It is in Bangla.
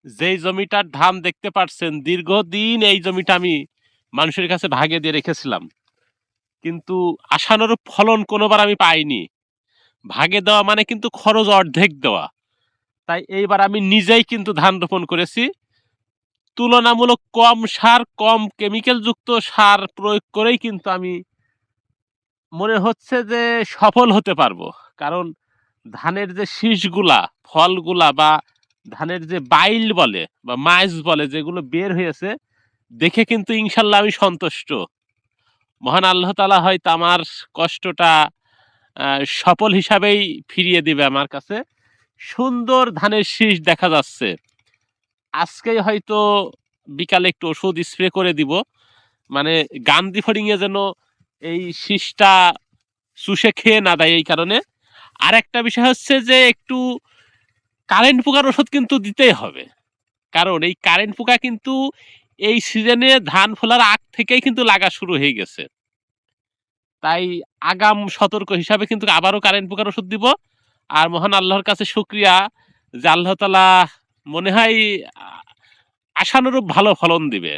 যেই জমিটার ধান দেখতে পাচ্ছেন, দীর্ঘদিন এই জমিটা আমি মানুষের কাছে ভাগে দিয়ে রেখেছিলাম, কিন্তু আশানুরূপ ফলন কোনোবার আমি পাইনি। ভাগে দেওয়া মানে কিন্তু খরচ অর্ধেক দেওয়া। তাই এইবার আমি নিজেই কিন্তু ধান রোপণ করেছি। তুলনামূলক কম সার, কম কেমিক্যাল যুক্ত সার প্রয়োগ করেই কিন্তু আমি মনে হচ্ছে যে সফল হতে পারবো। কারণ ধানের যে শীষগুলা, ফলগুলা বা ধানের যে বাইল বলে বা মাইজ বলে যেগুলো বের হয়েছে, দেখে কিন্তু ইনশাল্লাহ আমি সন্তুষ্ট। মহান আল্লাহ তাআলা হয়তো আমার কষ্টটা সফল হিসাবেই ফিরিয়ে দিবে আমার কাছে। সুন্দর ধানের শীষ দেখা যাচ্ছে। আজকেই হয়তো বিকালে একটু ওষুধ স্প্রে করে দিব, মানে গান্ধী ফড়িং এ যেন এই শীষটা চুষে খেয়ে না দেয় এই কারণে। আর একটা বিষয় হচ্ছে যে একটু কারেন্ট পোকার ওষুধ কিন্তু দিতেই হবে, কারণ এই কারেন্ট পোকা কিন্তু এই সিজনে ধান ফলার আগ থেকেই কিন্তু লাগা শুরু হয়ে গেছে। তাই আগাম সতর্ক হিসাবে কিন্তু আবারও কারেন্ট পোকার ওষুধ দিব। আর মহান আল্লাহর কাছে শুকরিয়া যে আল্লাহ তাআলা মনে হয় আশানুরূপ ভালো ফলন দিবে।